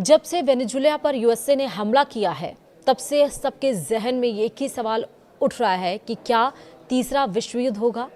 जब से वेनेजुएला पर यूएसए ने हमला किया है, तब से सबके जहन में एक ही सवाल उठ रहा है कि क्या तीसरा विश्व युद्ध होगा।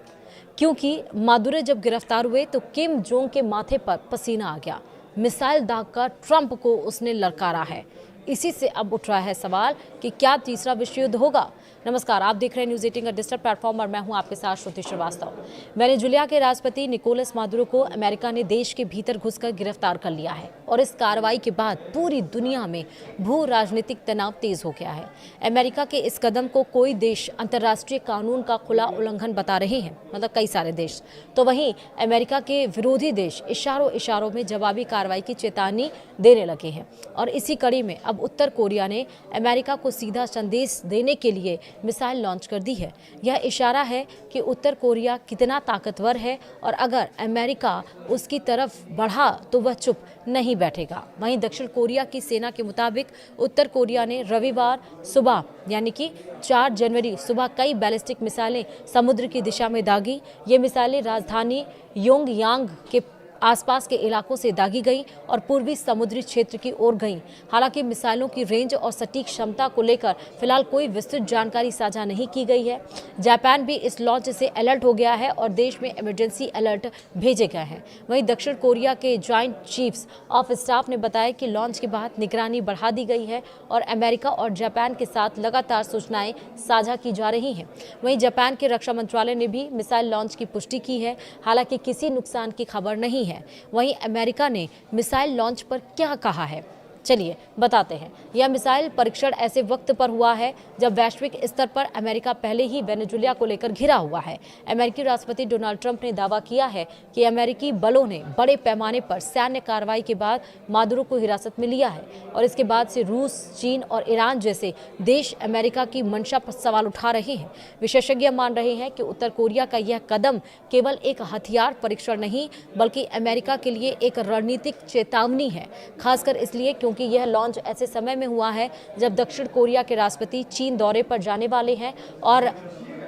क्योंकि मादुरो जब गिरफ्तार हुए तो किम जोंग के माथे पर पसीना आ गया। मिसाइल दागकर ट्रंप को उसने ललकारा है। इसी से अब उठ रहा है सवाल कि क्या तीसरा विश्व युद्ध होगा। नमस्कार, आप देख रहे हैं न्यूज़ 18 का डिजिटल प्लेटफॉर्म और मैं हूं आपके साथ श्रुति श्रीवास्तव। वेनेजुएला के राष्ट्रपति निकोलस मादुरो को अमेरिका ने देश के भीतर घुसकर गिरफ्तार कर लिया है और इस कार्रवाई के बाद पूरी दुनिया में भू राजनीतिक तनाव तेज हो गया है। अमेरिका के इस कदम को कोई देश अंतर्राष्ट्रीय कानून का खुला उल्लंघन बता रहे हैं, मतलब कई सारे देश। तो वहीं अमेरिका के विरोधी देश इशारों में जवाबी कार्रवाई की चेतावनी देने लगे हैं और इसी कड़ी में अब उत्तर कोरिया ने अमेरिका को सीधा संदेश देने के लिए मिसाइल लॉन्च कर दी है। यह इशारा है कि उत्तर कोरिया कितना ताकतवर है और अगर अमेरिका उसकी तरफ बढ़ा तो वह चुप नहीं बैठेगा। वहीं दक्षिण कोरिया की सेना के मुताबिक उत्तर कोरिया ने रविवार सुबह यानी कि 4 जनवरी सुबह कई बैलिस्टिक मिसाइलें समुद्र की दिशा में दागी। ये मिसाइलें राजधानी योंगयांग के आसपास के इलाकों से दागी गई और पूर्वी समुद्री क्षेत्र की ओर गई। हालांकि मिसाइलों की रेंज और सटीक क्षमता को लेकर फिलहाल कोई विस्तृत जानकारी साझा नहीं की गई है। जापान भी इस लॉन्च से अलर्ट हो गया है और देश में इमरजेंसी अलर्ट भेजे गए हैं। वहीं दक्षिण कोरिया के जॉइंट चीफ्स ऑफ स्टाफ ने बताया कि लॉन्च के बाद निगरानी बढ़ा दी गई है और अमेरिका और जापान के साथ लगातार सूचनाएं साझा की जा रही हैं। वहीं जापान के रक्षा मंत्रालय ने भी मिसाइल लॉन्च की पुष्टि की है, हालांकि किसी नुकसान की खबर नहीं है। वहीं अमेरिका ने मिसाइल लॉन्च पर क्या कहा है, चलिए बताते हैं। यह मिसाइल परीक्षण ऐसे वक्त पर हुआ है जब वैश्विक स्तर पर अमेरिका पहले ही वेनेजुएला को लेकर घिरा हुआ है। अमेरिकी राष्ट्रपति डोनाल्ड ट्रंप ने दावा किया है कि अमेरिकी बलों ने बड़े पैमाने पर सैन्य कार्रवाई के बाद मादुरो को हिरासत में लिया है और इसके बाद से रूस, चीन और ईरान जैसे देश अमेरिका की मंशा पर सवाल उठा रहे हैं। विशेषज्ञ मान रहे हैं कि उत्तर कोरिया का यह कदम केवल एक हथियार परीक्षण नहीं बल्कि अमेरिका के लिए एक रणनीतिक चेतावनी है, खासकर इसलिए क्योंकि यह लॉन्च ऐसे समय में हुआ है जब दक्षिण कोरिया के राष्ट्रपति चीन दौरे पर जाने वाले हैं और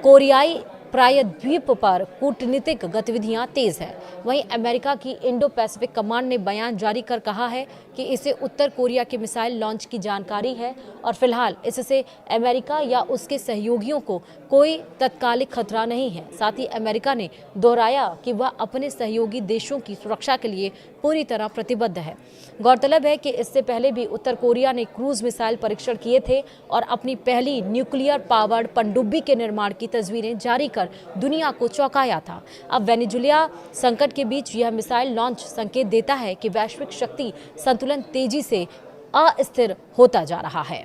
कोरियाई प्रायद्वीप पर कूटनीतिक गतिविधियां तेज है। वहीं अमेरिका की इंडो पैसिफिक कमांड ने बयान जारी कर कहा है कि इसे उत्तर कोरिया के मिसाइल लॉन्च की जानकारी है और फिलहाल इससे अमेरिका या उसके सहयोगियों को कोई तत्कालिक खतरा नहीं है। साथ ही अमेरिका ने दोहराया कि वह अपने सहयोगी देशों की सुरक्षा के लिए पूरी तरह प्रतिबद्ध है। गौरतलब है कि इससे पहले भी उत्तर कोरिया ने क्रूज मिसाइल परीक्षण किए थे और अपनी पहली न्यूक्लियर पावर्ड पनडुब्बी के निर्माण की तस्वीरें जारी कर दुनिया को चौंकाया था। अब वेनेजुएला संकट के बीच यह मिसाइल लॉन्च संकेत देता है कि वैश्विक शक्ति संतुलन तेजी से अस्थिर होता जा रहा है।